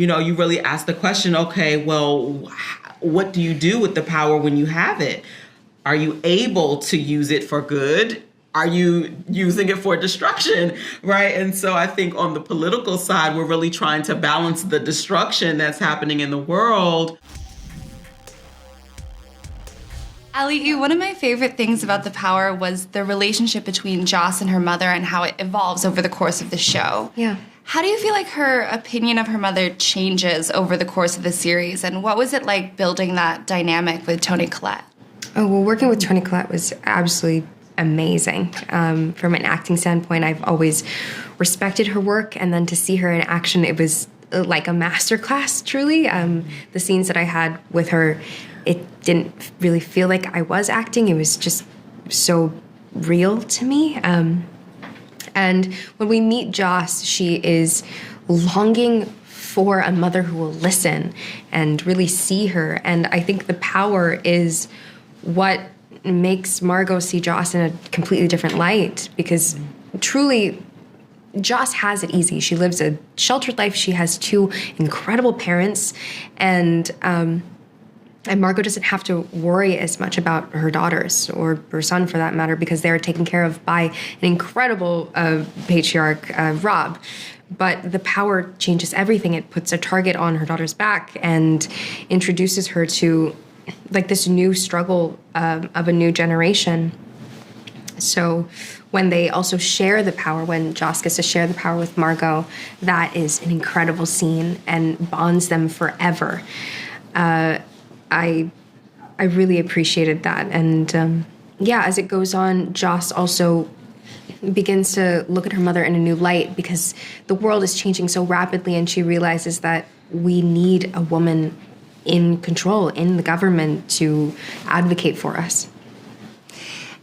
you really ask the question, okay, well, what do you do with the power when you have it? Are you able to use it for good? Are you using it for destruction, right? And so I think on the political side, we're really trying to balance the destruction that's happening in the world. Auli'i, one of my favorite things about The Power was the relationship between Joss and her mother and how it evolves over the course of the show. Yeah. How do you feel like her opinion of her mother changes over the course of the series? And what was it like building that dynamic with Toni Collette? Oh, well, working with Toni Collette was absolutely amazing. From an acting standpoint, I've always respected her work, and then to see her in action, it was like a masterclass, truly. The scenes that I had with her, it didn't really feel like I was acting. It was just so real to me. And when we meet Joss, she is longing for a mother who will listen and really see her. And I think the power is what makes Margot see Joss in a completely different light, because truly Joss has it easy. She lives a sheltered life. She has two incredible parents, and Margot doesn't have to worry as much about her daughters or her son, for that matter, because they're taken care of by an incredible patriarch, Rob. But the power changes everything. It puts a target on her daughter's back and introduces her to like this new struggle of a new generation. So when they also share the power, when Joss gets to share the power with Margot, that is an incredible scene and bonds them forever. I really appreciated that. And as it goes on, Joss also begins to look at her mother in a new light, because the world is changing so rapidly, and she realizes that we need a woman in control in the government to advocate for us.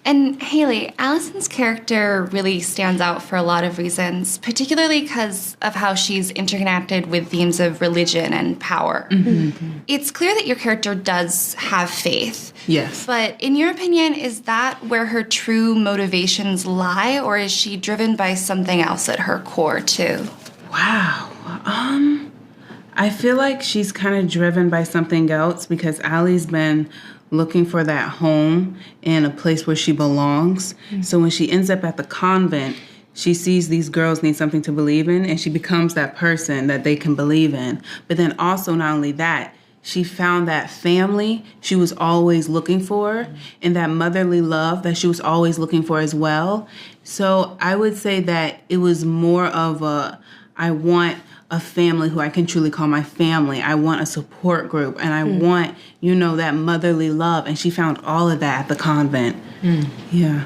And Halle, Allison's character really stands out for a lot of reasons, particularly because of how she's interconnected with themes of religion and power. Mm-hmm. It's clear that your character does have faith. Yes. But in your opinion, is that where her true motivations lie, or is she driven by something else at her core too? Wow. I feel like she's kind of driven by something else, because Allie's been looking for that home and a place where she belongs. Mm-hmm. So when she ends up at the convent, she sees these girls need something to believe in, and she becomes that person that they can believe in. But then also, not only that, she found that family she was always looking for, and that motherly love that she was always looking for as well. So I would say that it was more of I want a family who I can truly call my family. I want a support group, and I want, that motherly love. And she found all of that at the convent. Yeah.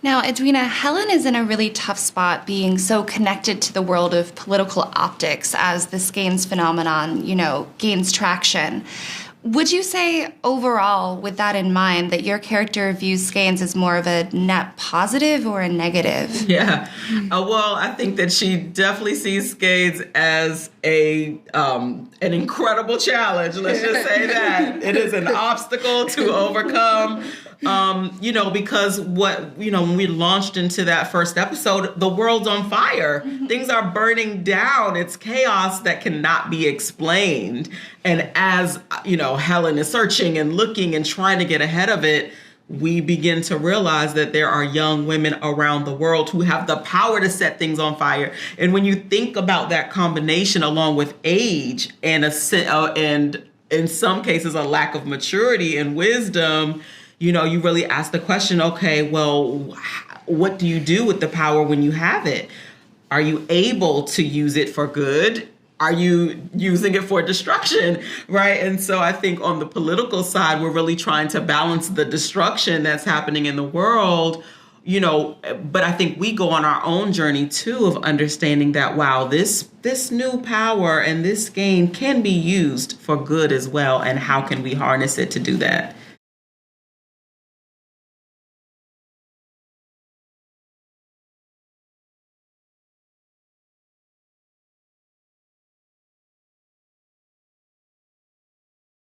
Now, Edwina, Helen is in a really tough spot being so connected to the world of political optics as the Skeins phenomenon, gains traction. Would you say overall, with that in mind, that your character views Skeins as more of a net positive or a negative? Yeah. Well, I think that she definitely sees Skeins as an incredible challenge. Let's just say that. It is an obstacle to overcome. Because when we launched into that first episode, the world's on fire. Mm-hmm. Things are burning down. It's chaos that cannot be explained. And as, Helen is searching and looking and trying to get ahead of it, we begin to realize that there are young women around the world who have the power to set things on fire. And when you think about that combination along with age and in some cases a lack of maturity and wisdom, you really ask the question, okay, well, what do you do with the power when you have it? Are you able to use it for good? Are you using it for destruction, right? And so I think on the political side, we're really trying to balance the destruction that's happening in the world, but I think we go on our own journey too of understanding that, wow, this new power and this gain can be used for good as well. And how can we harness it to do that?